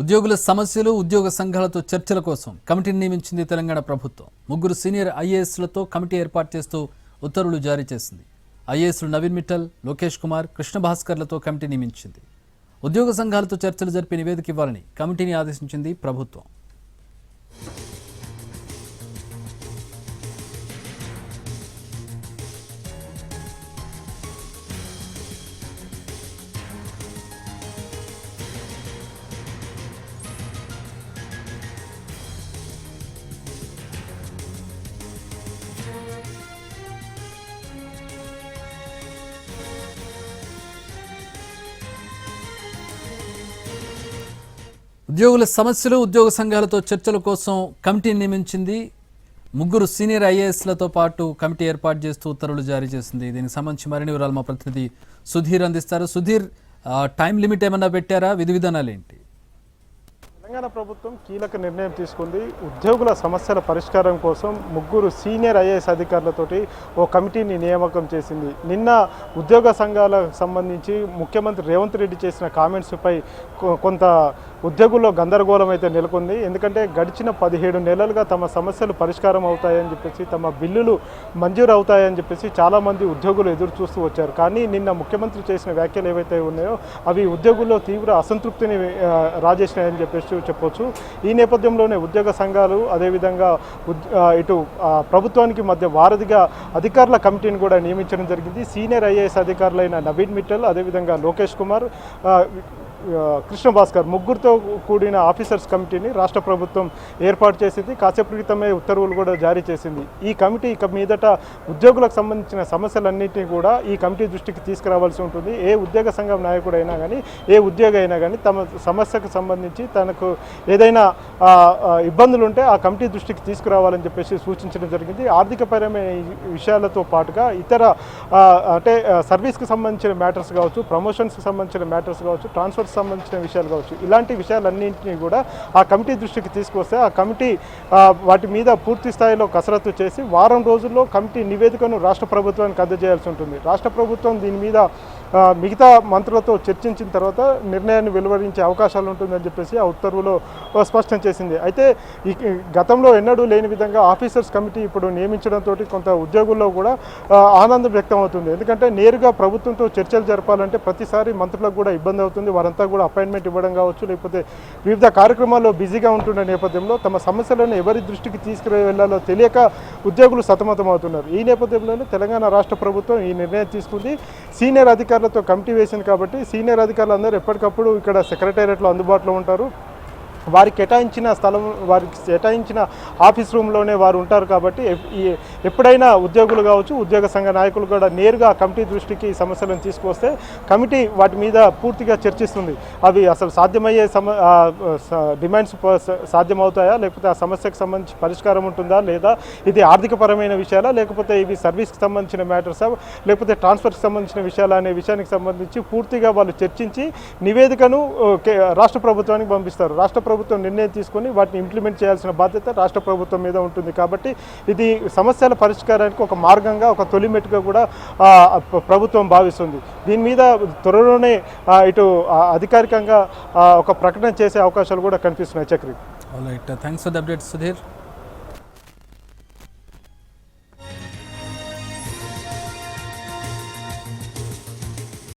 ఉద్యోగుల సమస్యలు ఉద్యోగ సంఘాలతో చర్చల కోసం కమిటీని నియమించింది తెలంగాణ ప్రభుత్వం. ముగ్గురు సీనియర్ ఐఏఎస్లతో కమిటీ ఏర్పాటు చేస్తూ ఉత్తర్వులు జారీ చేసింది. ఐఏఎస్లు నవీన్ మిట్టల్, లోకేష్ కుమార్, కృష్ణ భాస్కర్లతో కమిటీ నియమించింది. ఉద్యోగ సంఘాలతో చర్చలు జరిపి నివేదిక ఇవ్వాలని కమిటీని ఆదేశించింది ప్రభుత్వం. ఉద్యోగుల సమస్యలు ఉద్యోగ సంఘాలతో చర్చల కోసం కమిటీని నియమించింది. ముగ్గురు సీనియర్ ఐఏఎస్లతో పాటు కమిటీ ఏర్పాటు చేస్తూ ఉత్తర్వులు జారీ చేసింది. దీనికి సంబంధించి మరిన్ని వివరాలు మా ప్రతినిధి సుధీర్ అందిస్తారు. సుధీర్, టైం లిమిట్ ఏమన్నా పెట్టారా? విధి విధానాలు ఏంటి? తెలంగాణ ప్రభుత్వం కీలక నిర్ణయం తీసుకుంది. ఉద్యోగుల సమస్యల పరిష్కారం కోసం ముగ్గురు సీనియర్ ఐఏఎస్ అధికారులతోటి ఓ కమిటీని నియామకం చేసింది. నిన్న ఉద్యోగ సంఘాలకు సంబంధించి ముఖ్యమంత్రి రేవంత్ రెడ్డి చేసిన కామెంట్స్పై కొంత ఉద్యోగుల్లో గందరగోళం అయితే నెలకొంది. ఎందుకంటే గడిచిన 17 నెలలుగా తమ సమస్యలు పరిష్కారం అవుతాయని చెప్పేసి, తమ బిల్లులు మంజూరు అవుతాయని చెప్పేసి చాలామంది ఉద్యోగులు ఎదురు చూస్తూ వచ్చారు. కానీ నిన్న ముఖ్యమంత్రి చేసిన వ్యాఖ్యలు ఏవైతే ఉన్నాయో అవి ఉద్యోగుల్లో తీవ్ర అసంతృప్తిని రాజేసినాయని చెప్పేసి చెప్పొచ్చు. ఈ నేపథ్యంలోనే ఉద్యోగ సంఘాలు అదేవిధంగా ఇటు ప్రభుత్వానికి మధ్య వారధిగా అధికారుల కమిటీని కూడా నియమించడం జరిగింది. సీనియర్ ఐఏఎస్ అధికారులైన నవీన్ మిట్టల్, అదేవిధంగా లోకేష్ కుమార్, కృష్ణ భాస్కర్ ముగ్గురితో కూడిన ఆఫీసర్స్ కమిటీని రాష్ట్ర ప్రభుత్వం ఏర్పాటు చేసింది. కాసేపు క్రితమే ఉత్తర్వులు కూడా జారీ చేసింది. ఈ కమిటీ ఇక మీదట ఉద్యోగులకు సంబంధించిన సమస్యలన్నింటినీ కూడా ఈ కమిటీ దృష్టికి తీసుకురావాల్సి ఉంటుంది. ఏ ఉద్యోగ సంఘం నాయకుడైనా కానీ, ఏ ఉద్యోగి అయినా కానీ తమ సమస్యకు సంబంధించి తనకు ఏదైనా ఇబ్బందులు ఉంటే ఆ కమిటీ దృష్టికి తీసుకురావాలని చెప్పేసి సూచించడం జరిగింది. ఆర్థికపరమైన విషయాలతో పాటుగా ఇతర అంటే సర్వీస్కి సంబంధించిన మ్యాటర్స్ కావచ్చు, ప్రమోషన్స్కి సంబంధించిన మ్యాటర్స్ కావచ్చు, ట్రాన్స్ఫర్ సంబంధించిన విషయాలు కావచ్చు, ఇలాంటి విషయాలన్నింటినీ కూడా ఆ కమిటీ దృష్టికి తీసుకొస్తే ఆ కమిటీ వాటి మీద పూర్తి స్థాయిలో కసరత్తు చేసి వారం రోజుల్లో కమిటీ నివేదికను రాష్ట్ర ప్రభుత్వానికి అందజేయాల్సి ఉంటుంది. రాష్ట్ర ప్రభుత్వం దీని మీద మిగతా మంత్రులతో చర్చించిన తర్వాత నిర్ణయాన్ని వెలువరించే అవకాశాలు ఉంటుందని చెప్పేసి ఆ ఉత్తర్వులో స్పష్టం చేసింది. అయితే ఈ గతంలో ఎన్నడూ లేని విధంగా ఆఫీసర్స్ కమిటీ ఇప్పుడు నియమించడంతో కొంత ఉద్యోగుల్లో కూడా ఆనందం వ్యక్తం అవుతుంది. ఎందుకంటే నేరుగా ప్రభుత్వంతో చర్చలు జరపాలంటే ప్రతిసారి మంత్రులకు కూడా ఇబ్బంది అవుతుంది. వారంతా కూడా అపాయింట్మెంట్ ఇవ్వడం కావచ్చు, లేకపోతే వివిధ కార్యక్రమాల్లో బిజీగా ఉంటున్న నేపథ్యంలో తమ సమస్యలను ఎవరి దృష్టికి తీసుకువెళ్లాలో తెలియక ఉద్యోగులు సతమతం అవుతున్నారు. ఈ నేపథ్యంలోనే తెలంగాణ రాష్ట్ర ప్రభుత్వం ఈ నిర్ణయం తీసుకుంది. సీనియర్ అధికారులతో కమిటీ వేసింది కాబట్టి సీనియర్ అధికారులు అందరూ ఎప్పటికప్పుడు ఇక్కడ సెక్రటేరియట్లో అందుబాటులో ఉంటారు. వారికి కేటాయించిన స్థలం, వారికి కేటాయించిన ఆఫీస్ రూమ్లోనే వారు ఉంటారు కాబట్టి ఎప్పుడైనా ఉద్యోగులు కావచ్చు, ఉద్యోగ సంఘ నాయకులు కూడా నేరుగా కమిటీ దృష్టికి సమస్యలను తీసుకువస్తే కమిటీ వాటి మీద పూర్తిగా చర్చిస్తుంది. అవి అసలు సాధ్యమయ్యే డిమాండ్స్ సాధ్యమవుతాయా, లేకపోతే ఆ సమస్యకు సంబంధించి పరిష్కారం ఉంటుందా, లేదా ఇది ఆర్థికపరమైన విషయాలా, లేకపోతే ఇవి సర్వీస్కి సంబంధించిన మ్యాటర్సా, లేకపోతే ట్రాన్స్ఫర్కి సంబంధించిన విషయాలు అనే విషయానికి సంబంధించి పూర్తిగా వాళ్ళు చర్చించి నివేదికను రాష్ట్ర ప్రభుత్వానికి పంపిస్తారు. రాష్ట్ర ప్రభుత్వం నిర్ణయం తీసుకొని వాటిని ఇంప్లిమెంట్ చేయాల్సిన బాధ్యత రాష్ట్ర ప్రభుత్వం మీద ఉంటుంది. కాబట్టి ఇది సమస్యల పరిష్కారానికి ఒక మార్గంగా, ఒక తొలిమెట్టుగా కూడా ప్రభుత్వం భావిస్తుంది. దీని మీద త్వరలోనే ఇటు అధికారికంగా ఒక ప్రకటన చేసే అవకాశాలు కూడా కనిపిస్తున్నాయి. Chakri, thanks for the update Sudheer.